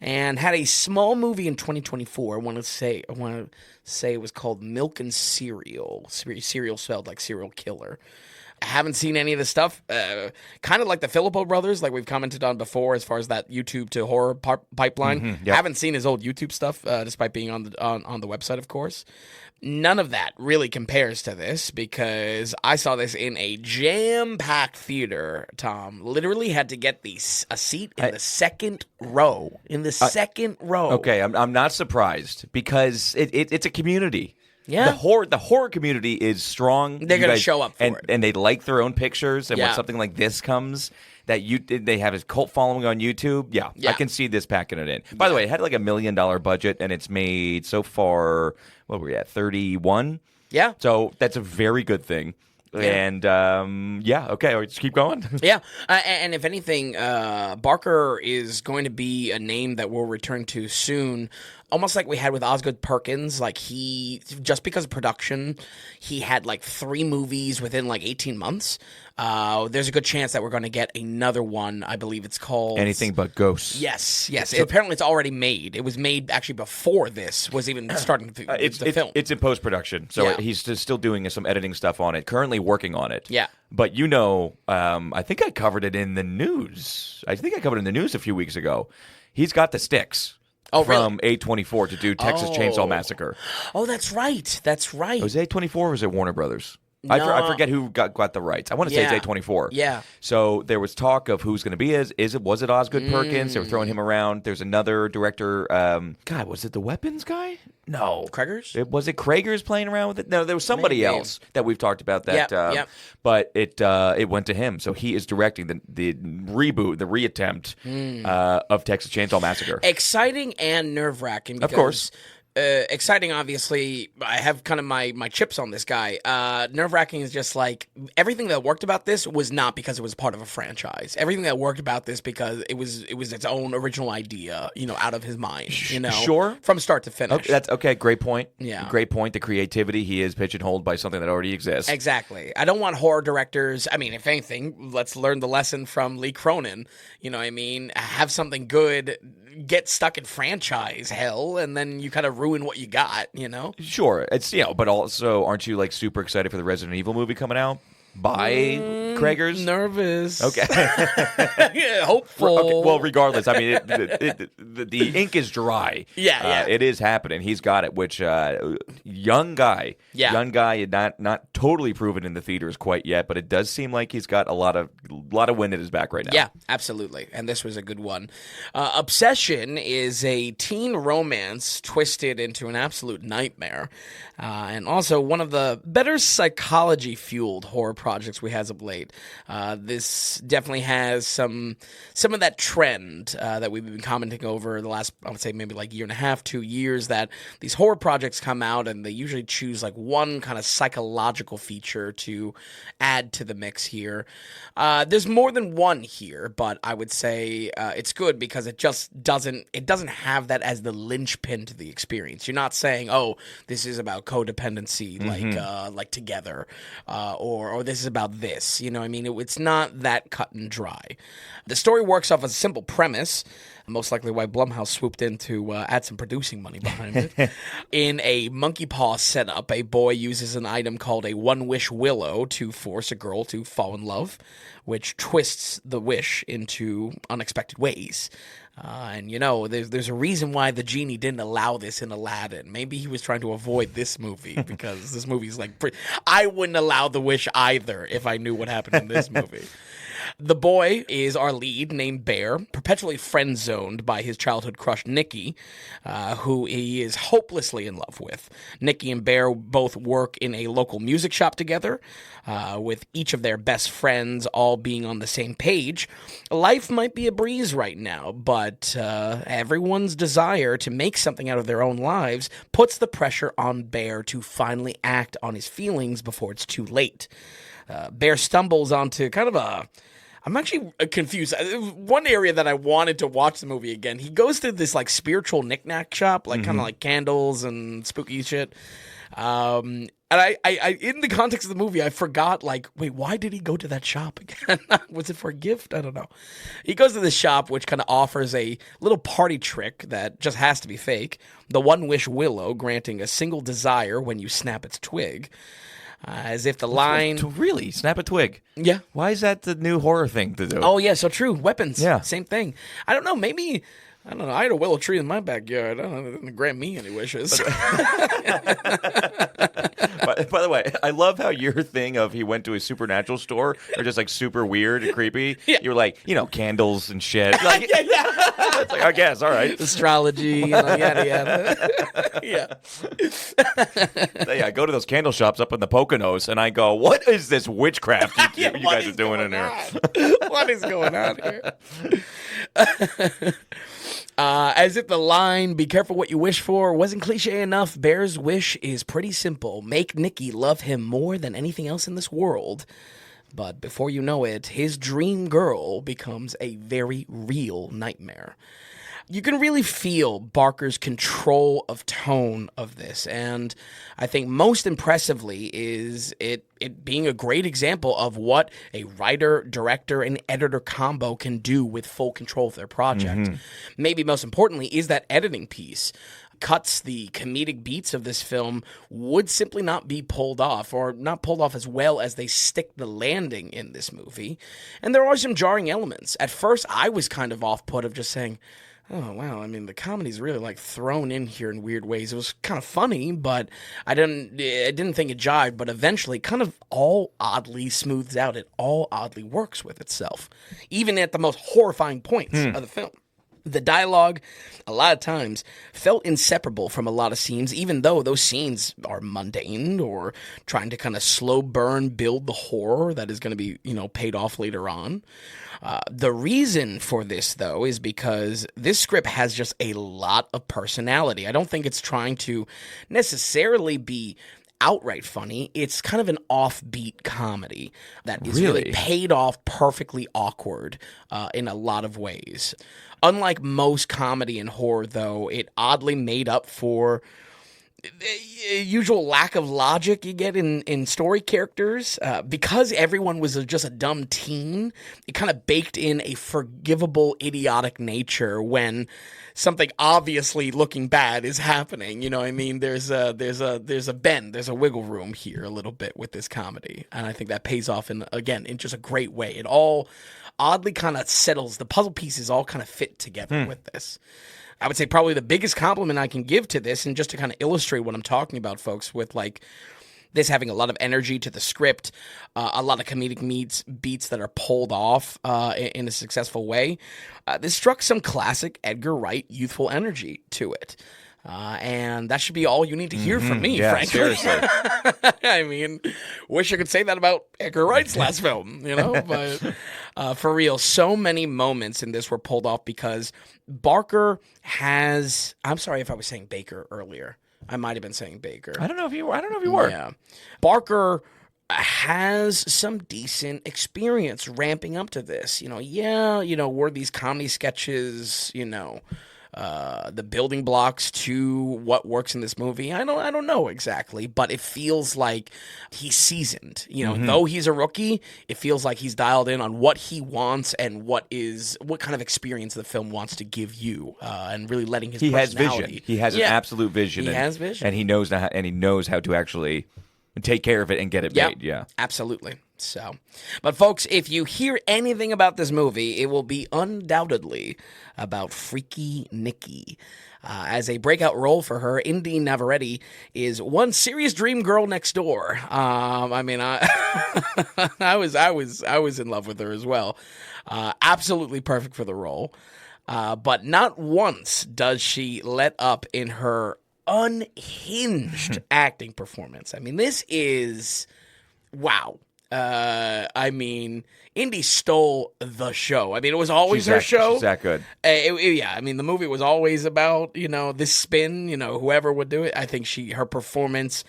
and had a small movie in 2024. I want to say it was called Milk and Cereal. Cereal spelled like serial killer. I haven't seen any of this stuff. Kind of like the Filippo brothers, like we've commented on before, as far as that YouTube to horror pipeline. Yep. Haven't seen his old YouTube stuff, despite being on the website, of course. None of that really compares to this because I saw this in a jam-packed theater, Tom. Literally had to get a seat in the second row. In the second row. Okay, I'm not surprised because it's a community. Yeah. The horror community is strong. They're going to show up for it. And they like their own pictures. And when something like this comes, they have a cult following on YouTube. Yeah, I can see this packing it in. By the way, it had like $1 million budget, and it's made so far, what were we at, 31? Yeah. So that's a very good thing. Yeah. And, okay, let's keep going. Yeah, and if anything, Barker is going to be a name that we'll return to soon, almost like we had with Osgood Perkins. Like just because of production, he had like 3 movies within like 18 months. There's a good chance that we're going to get another one. I believe it's called Anything But Ghosts. Yes. Apparently, it's already made. It was made actually before this was even starting the film. It's in post-production, so he's still doing some editing stuff on it, currently working on it. Yeah. But I think I covered it in the news. I think I covered it in the news a few weeks ago. He's got the sticks. From A24 to do Texas Chainsaw Massacre. Oh, that's right. That's right. Was it A24 or was it Warner Brothers? No. I forget who got the rights. I want to say it's A24. Yeah. So there was talk of who's going to be was it Osgood Perkins? They were throwing him around. There's another director. God, was it the Weapons guy? No. Krager's? Was it Krager's playing around with it? No, there was somebody else that we've talked about that. Yep. But it went to him. So he is directing the reboot, the reattempt of Texas Chainsaw Massacre. Exciting and nerve-wracking. Of course. Exciting, obviously. I have kind of my chips on this guy. Nerve-wracking is just like everything that worked about this was not because it was part of a franchise. Everything that worked about this because it was its own original idea, out of his mind, Sure. from start to finish. Okay, that's okay. Great point. Yeah. Great point. The creativity, he is pigeonholed by something that already exists. Exactly. I don't want horror directors. I mean, if anything, let's learn the lesson from Lee Cronin. You know what I mean? Have something good, get stuck in franchise hell, and then you kind of ruin what you got, Sure. It's, but also, aren't you like super excited for the Resident Evil movie coming out by Krager's? Nervous. Okay. Yeah, hopeful. Okay. Well, regardless, I mean, the ink is dry. Yeah. It is happening. He's got it, which young guy, not totally proven in the theaters quite yet, but it does seem like he's got a lot of wind at his back right now. Yeah, absolutely. And this was a good one. Obsession is a teen romance twisted into an absolute nightmare, and also one of the better psychology-fueled horror projects we had of late. This definitely has some of that trend that we've been commenting over the last, I would say, maybe like year and a half, 2 years, that these horror projects come out and they usually choose like one kind of psychological feature to add to the mix here. There's more than one here, but I would say it's good because it just doesn't have that as the linchpin to the experience. You're not saying, oh, this is about codependency, like Together, or this is about this. know what I mean? It's not that cut and dry. The story works off a simple premise, most likely why Blumhouse swooped in to add some producing money behind it. In a monkey paw setup, a boy uses an item called a one-wish willow to force a girl to fall in love, which twists the wish into unexpected ways. And, you know, there's a reason why the genie didn't allow this in Aladdin. Maybe he was trying to avoid this movie because this movie's like... I wouldn't allow the wish either if I knew what happened in this movie. The boy is our lead, named Bear, perpetually friend-zoned by his childhood crush, Nikki, who he is hopelessly in love with. Nikki and Bear both work in a local music shop together, with each of their best friends all being on the same page. Life might be a breeze right now, but everyone's desire to make something out of their own lives puts the pressure on Bear to finally act on his feelings before it's too late. Bear stumbles onto kind of a... I'm actually confused. One area that I wanted to watch the movie again, he goes to this like spiritual knickknack shop, like kind of like candles and spooky shit. And I in the context of the movie, I forgot, like, wait, why did he go to that shop again? Was it for a gift? I don't know. He goes to this shop, which kind of offers a little party trick that just has to be fake. The one-wish willow, granting a single desire when you snap its twig. As if the line... To really? Snap a twig? Yeah. Why is that the new horror thing to do? Oh, yeah, so true. Weapons. Yeah. Same thing. I don't know, maybe... I don't know. I had a willow tree in my backyard. I don't know. It didn't grant me any wishes. By the way, I love how your thing of he went to a supernatural store are just like super weird and creepy. Yeah. You were like, you know, candles and shit. Like, it's like, I guess, all right. Astrology, you know, yada, yada. Yeah. Yeah, I go to those candle shops up in the Poconos and I go, what is this witchcraft you guys are doing in here? What is going on here? As if the line, be careful what you wish for, wasn't cliche enough, Bear's wish is pretty simple. Make Nikki love him more than anything else in this world. But before you know it, his dream girl becomes a very real nightmare. You can really feel Barker's control of tone of this, and I think most impressively is it being a great example of what a writer, director, and editor combo can do with full control of their project. Maybe most importantly is that editing piece. Cuts, the comedic beats of this film would simply not be pulled off, or not pulled off as well as they stick the landing in this movie. And there are some jarring elements. At first, I was kind of off-put of just saying, oh, wow, I mean, the comedy's really, like, thrown in here in weird ways. It was kind of funny, but I didn't think it jived, but eventually kind of all oddly smooths out. It all oddly works with itself, even at the most horrifying points of the film. The dialogue, a lot of times, felt inseparable from a lot of scenes, even though those scenes are mundane or trying to kind of slow burn build the horror that is going to be, you know, paid off later on. The reason for this, though, is because this script has just a lot of personality. I don't think it's trying to necessarily be outright funny. It's kind of an offbeat comedy that is really paid off perfectly awkward in a lot of ways. Unlike most comedy and horror, though, it oddly made up for the usual lack of logic you get in story characters. Because everyone was just a dumb teen, it kind of baked in a forgivable, idiotic nature when something obviously looking bad is happening. You know what I mean? There's a bend, there's a wiggle room here a little bit with this comedy. And I think that pays off in just a great way. It all oddly kind of settles, the puzzle pieces all kind of fit together with this. I would say probably the biggest compliment I can give to this, and just to kind of illustrate what I'm talking about, folks, with like this having a lot of energy to the script, a lot of comedic beats that are pulled off in a successful way. This struck some classic Edgar Wright youthful energy to it. And that should be all you need to hear from me, frankly. Seriously. I mean, wish I could say that about Edgar Wright's last film, you know? But for real, so many moments in this were pulled off because Barker has... I'm sorry if I was saying Baker earlier. I might have been saying Baker. I don't know if you were. Yeah. Barker has some decent experience ramping up to this. Were these comedy sketches, the building blocks to what works in this movie. I don't know exactly, but it feels like he's seasoned. Though he's a rookie, it feels like he's dialed in on what he wants and what kind of experience the film wants to give you, and really letting his personality. Has vision. He has an absolute vision. He has vision, and he knows how to actually take care of it and get it made. Yeah, absolutely. So, but folks, if you hear anything about this movie, it will be undoubtedly about Freaky Nikki. As a breakout role for her, Indy Navarrete is one serious dream girl next door. I was in love with her as well. Absolutely perfect for the role. But not once does she let up in her unhinged acting performance. I mean, this is wow. Indy stole the show. I mean, it was always her show. She's that good. The movie was always about, this spin, whoever would do it. I think her performance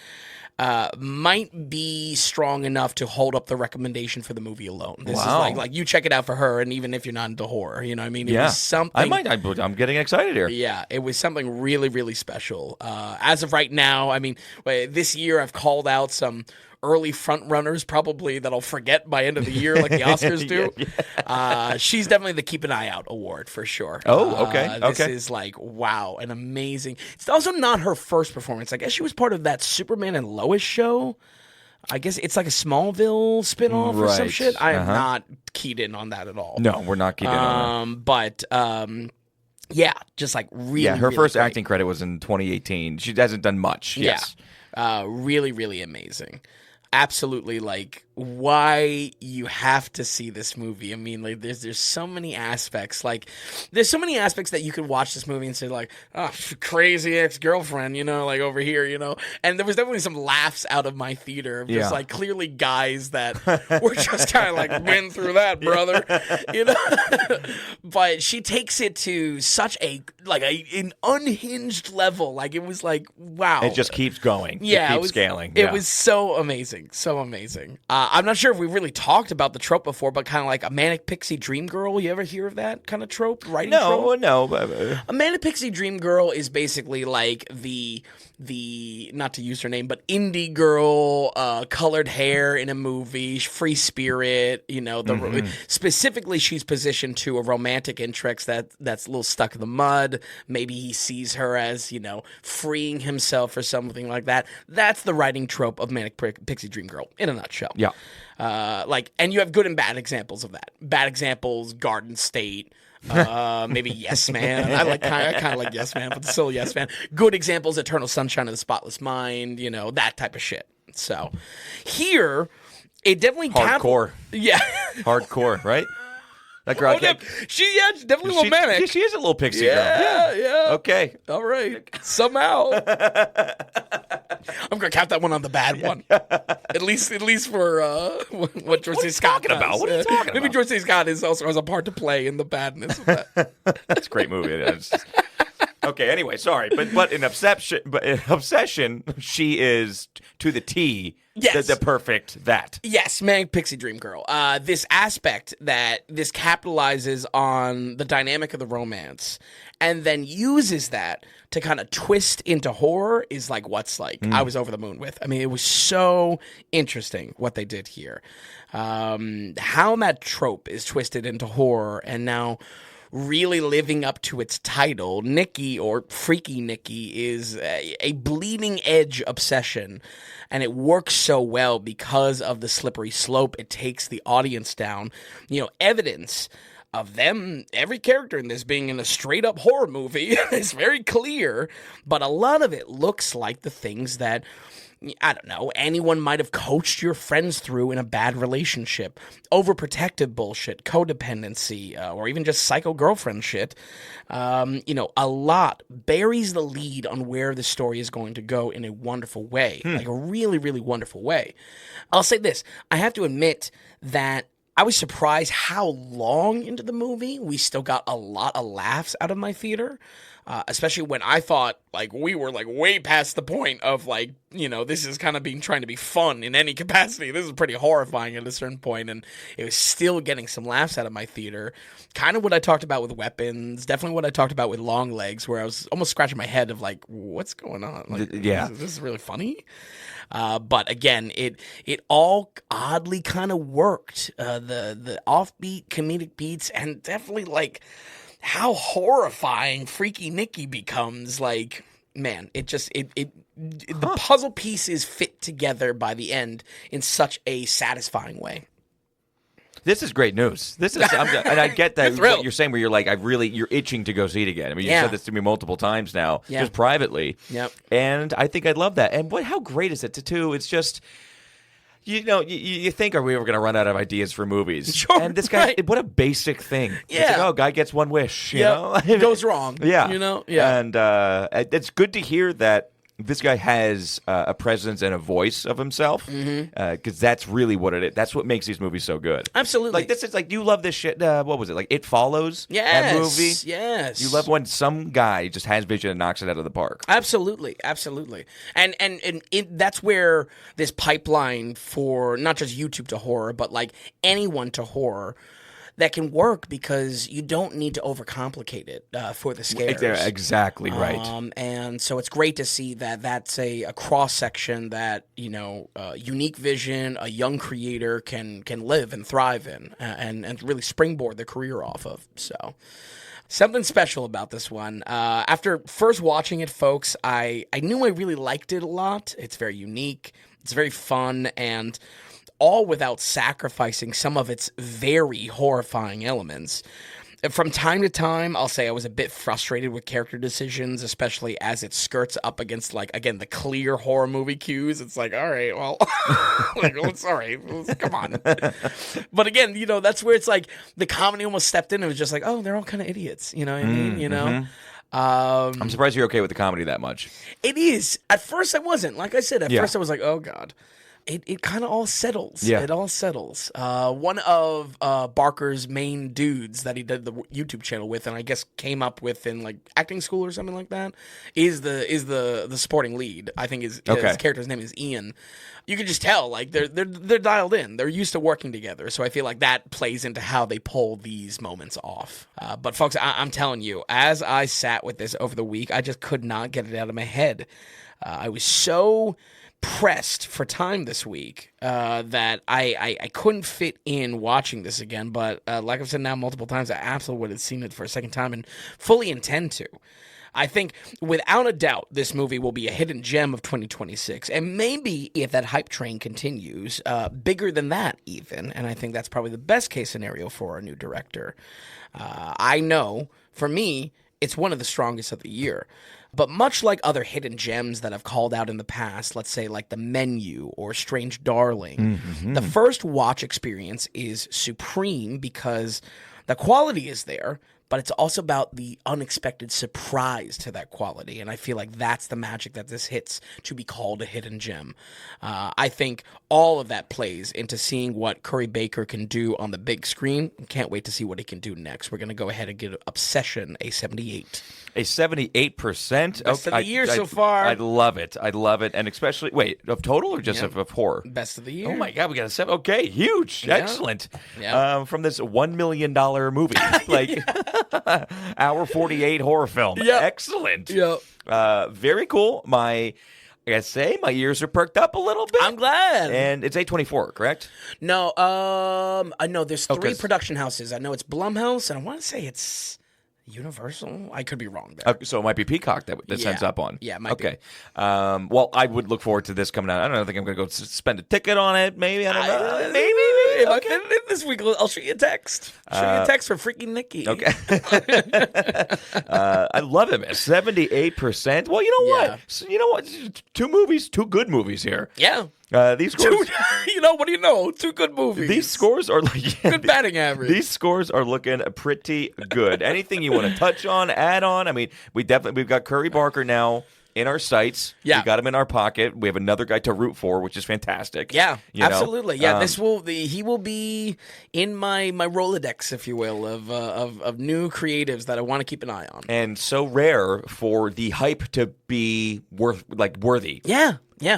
might be strong enough to hold up the recommendation for the movie alone. This is like you check it out for her, and even if you're not into horror, you know what I mean? It was something. I'm getting excited here. Yeah, it was something really, really special. As of right now, this year I've called out some early front runners probably that I'll forget by end of the year like the Oscars do. She's definitely the Keep an Eye Out award for sure. Oh, okay. This is like, wow, an amazing. It's also not her first performance. I guess she was part of that Superman and Lois show. I guess it's like a Smallville spinoff or some shit. I am not keyed in on that at all. No, we're not keyed in on that. But yeah, just like really. Yeah, her really first great. acting credit was in 2018. She hasn't done much. Yes. Yeah. Really, really amazing. Absolutely, like, why you have to see this movie. I mean, like, there's so many aspects. Like, there's so many aspects that you could watch this movie and say, like, oh, crazy ex-girlfriend, like, over here, And there was definitely some laughs out of my theater of just, like, clearly guys that were just kind of like, been through that, brother, But she takes it to such an unhinged level. Like, it was like, wow. It just keeps going. Yeah. It keeps scaling. It was so amazing. So amazing. I'm not sure if we really talked about the trope before, but kind of like a manic pixie dream girl. You ever hear of that kind of trope? Writing trope? No. A manic pixie dream girl is basically like the not to use her name, but indie girl, colored hair in a movie, free spirit. Specifically, she's positioned to a romantic interest that's a little stuck in the mud. Maybe he sees her as freeing himself or something like that. That's the writing trope of manic pixie dream girl in a nutshell. Yeah. And you have good and bad examples of that. Bad examples, Garden State. Maybe Yes Man. I kind of like Yes Man, but still Yes Man. Good examples, Eternal Sunshine of the Spotless Mind. That type of shit. So here, it definitely hardcore. Yeah, hardcore, right? That girl. She's definitely a little manic. She is a little pixie girl. Yeah. Okay. All right. Somehow. I'm gonna count that one on the bad one. At least for what George C. Scott talking about? What are you talking about? Maybe George C. Scott also has a part to play in the badness of that. That's a great movie. It is. Okay. Anyway, sorry, but in obsession, she is to the T. Yes. The perfect that. Yes, manic pixie dream girl. This aspect that this capitalizes on the dynamic of the romance and then uses that to kind of twist into horror is like what's like I was over the moon with. I mean, it was so interesting what they did here. How that trope is twisted into horror and now really living up to its title. Nikki, or Freaky Nikki, is a bleeding edge obsession, and it works so well because of the slippery slope it takes the audience down. Evidence of them, every character in this being in a straight up horror movie is very clear, but a lot of it looks like the things that, I don't know, anyone might have coached your friends through in a bad relationship. Overprotective bullshit, codependency, or even just psycho girlfriend shit. A lot buries the lead on where the story is going to go in a wonderful way. Like a really, really wonderful way. I'll say this. I have to admit that I was surprised how long into the movie we still got a lot of laughs out of my theater. Especially when I thought, like, we were, like, way past the point of, like, you know, this is kind of trying to be fun in any capacity. This is pretty horrifying at a certain point, and it was still getting some laughs out of my theater. Kind of what I talked about with Weapons, definitely what I talked about with Long Legs, where I was almost scratching my head of, like, what's going on? Like, this is really funny. But again, it all oddly kind of worked. The offbeat comedic beats, and definitely, like, how horrifying Freaky Nicky becomes. Like, man, the puzzle pieces fit together by the end in such a satisfying way. This is great news. This is, and I get that what you're saying, where you're like, you're itching to go see it again. I mean, you said this to me multiple times now, just privately. Yep. And I think I'd love that. And how great is it to do? It's just, you know, you think, are we ever going to run out of ideas for movies? Sure. And this guy, what a basic thing. Yeah. It's like, guy gets one wish, you know? It goes wrong. Yeah. You know? Yeah. And it's good to hear that this guy has a presence and a voice of himself, because that's really what it is. That's what makes these movies so good. Absolutely. Like, this is like, you love this shit. What was it? Like, It Follows? Yes. That movie? Yes. You love when some guy just has vision and knocks it out of the park. Absolutely. And that's where this pipeline for not just YouTube to horror, but like anyone to horror, that can work, because you don't need to overcomplicate it for the scares. Exactly right. And so it's great to see that that's a cross-section that, you know, unique vision, a young creator can live and thrive in, and really springboard their career off of. So something special about this one. After first watching it, folks, I knew I really liked it a lot. It's very unique. It's very fun, and all without sacrificing some of its very horrifying elements. From time to time, I'll say I was a bit frustrated with character decisions, especially as it skirts up against, like, again, the clear horror movie cues. It's like, all right, well, come on. But again, you know, that's where it's like the comedy almost stepped in and was just like, oh, they're all kind of idiots. You know what I mean? You know? I'm surprised you're okay with the comedy that much. It is. At first, I wasn't. Like I said, at first I was like, oh, God. It kind of all settles. Yeah. It all settles. One of Barker's main dudes that he did the YouTube channel with, and I guess came up with in like acting school or something like that, is the supporting lead. I think his character's name is Ian. You can just tell, like, they're dialed in. They're used to working together. So I feel like that plays into how they pull these moments off. But folks, I'm telling you, as I sat with this over the week, I just could not get it out of my head. I was so pressed for time this week that I couldn't fit in watching this again, but like I've said now multiple times, I absolutely would have seen it for a second time and fully intend to. I think without a doubt this movie will be a hidden gem of 2026, and maybe if that hype train continues, bigger than that even, and I think that's probably the best case scenario for a new director. I know, for me, it's one of the strongest of the year. But much like other hidden gems that I've called out in the past, let's say like The Menu or Strange Darling, the first watch experience is supreme because the quality is there, but it's also about the unexpected surprise to that quality. And I feel like that's the magic that this hits to be called a hidden gem. I think all of that plays into seeing what Curry Baker can do on the big screen. Can't wait to see what he can do next. We're going to go ahead and give Obsession a 78. A 78%? Best of the year so far. I love it. And especially, wait, of total or just of horror? Best of the year. Oh my God, we got a 7. Okay, huge. Yeah. Excellent. Yeah. From this $1 million movie. Like, hour 48 horror film. Yep. Excellent. Yep. Very cool. I gotta say, my ears are perked up a little bit. I'm glad. And it's A24, correct? No, I know there's 3 production houses. I know it's Blumhouse, and I want to say it's Universal. I could be wrong there. So it might be Peacock that sends up on. Yeah, it might be. Well, I would look forward to this coming out. I don't think I'm going to go spend a ticket on it. Maybe. I don't know. Maybe. If I fit it in this week, I'll shoot you a text. Shoot you a text for freaking Nikki. Okay. I love it, man. 78%. Well, you know what? So, you know what? 2 good movies here. Yeah. These scores, what do you know? 2 good movies. These scores are like good batting average. These scores are looking pretty good. Anything you want to touch on, add on? I mean, we've got Curry Barker now in our sights. Yeah. We got him in our pocket. We have another guy to root for, which is fantastic. Yeah, you know? absolutely. Yeah, he will be in my Rolodex, if you will, of new creatives that I want to keep an eye on. And so rare for the hype to be worthy. Yeah.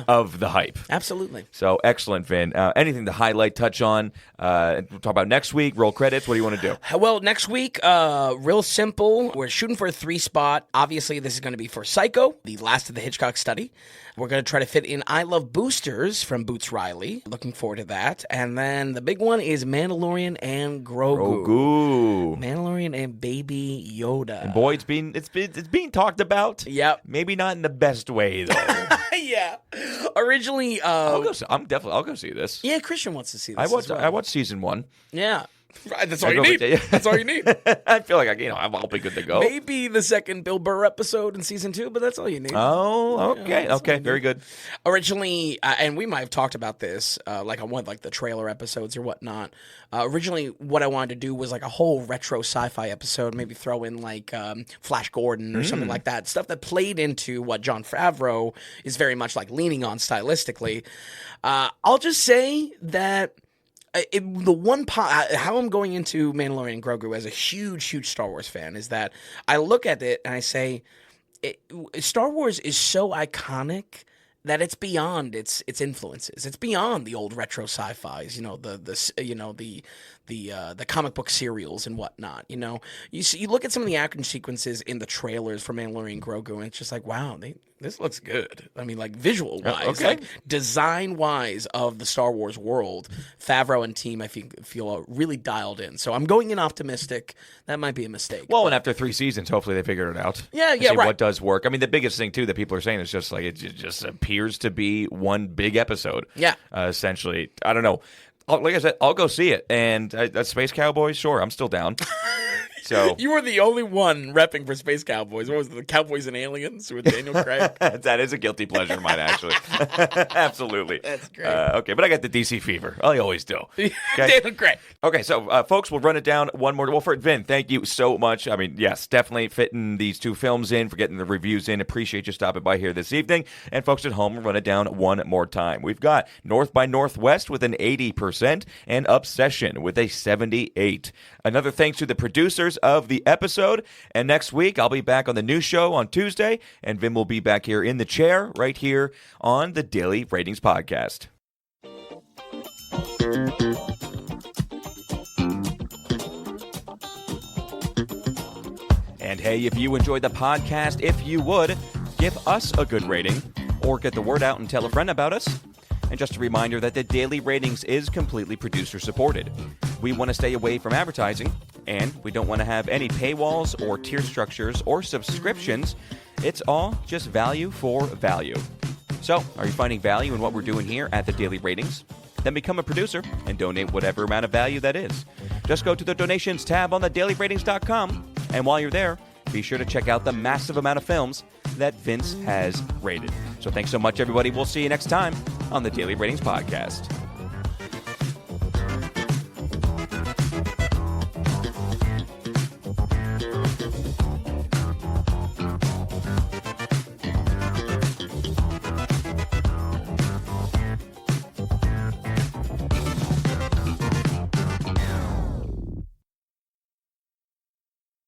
Of the hype. Absolutely. So excellent, Vin. Anything to highlight, touch on, we'll talk about next week, roll credits. What do you want to do? Well, next week, real simple. We're shooting for a 3 spot. Obviously, this is going to be for Psycho, the last of the Hitchcock study. We're going to try to fit in I Love Boosters from Boots Riley. Looking forward to that. And then the big one is Mandalorian and Grogu. Mandalorian and Baby Yoda. And boy, it's being talked about. Yep. Maybe not in the best way though. Yeah. Originally, I'll go see this. Yeah, Christian wants to see this. I watched season 1. Yeah. That's all you need. That's all you need. I feel like I'll be good to go. Maybe the second Bill Burr episode in season 2, but that's all you need. Oh, okay, okay, very good. Originally, and we might have talked about this, like on the trailer episodes or whatnot. Originally, what I wanted to do was like a whole retro sci-fi episode. Maybe throw in like Flash Gordon or something like that. Stuff that played into what Jon Favreau is very much like leaning on stylistically. I'll just say that. How I'm going into Mandalorian and Grogu as a huge Star Wars fan is that I look at it and I say, Star Wars is so iconic that it's beyond its influences. It's beyond the old retro sci-fis, the comic book serials and whatnot. You look at some of the action sequences in the trailers for Mandalorian and Grogu, and it's just like, wow, this looks good. I mean, like visual wise, like design wise of the Star Wars world, Favreau and team, I feel are really dialed in. So I'm going in optimistic. That might be a mistake. Well, and after 3 seasons, hopefully they figured it out. Yeah, see right. What does work? I mean, the biggest thing too that people are saying is just like it just appears to be one big episode. Yeah, essentially. I don't know. Like I said, I'll go see it. And Space Cowboys, sure, I'm still down. So you were the only one repping for Space Cowboys. What was it, the Cowboys and Aliens with Daniel Craig? That is a guilty pleasure of mine, actually. Absolutely. That's great. Okay, but I got the DC fever. I always do. Okay? Daniel Craig. Okay, so folks, we'll run it down one more. Well, for Vin, thank you so much. I mean, yes, definitely fitting these 2 films in, for getting the reviews in. Appreciate you stopping by here this evening. And folks at home, we'll run it down one more time. We've got North by Northwest with an 80% and Obsession with a 78%. Another thanks to the producers of the episode. And next week, I'll be back on the new show on Tuesday, and Vin will be back here in the chair right here on the Daily Ratings Podcast. And hey, if you enjoyed the podcast, if you would, give us a good rating or get the word out and tell a friend about us. And just a reminder that the Daily Ratings is completely producer-supported. We want to stay away from advertising, and we don't want to have any paywalls or tier structures or subscriptions. It's all just value for value. So, are you finding value in what we're doing here at the Daily Ratings? Then become a producer and donate whatever amount of value that is. Just go to the donations tab on thedailyratings.com, and while you're there, be sure to check out the massive amount of films that Vince has rated. So thanks so much, everybody. We'll see you next time on the Daily Ratings Podcast.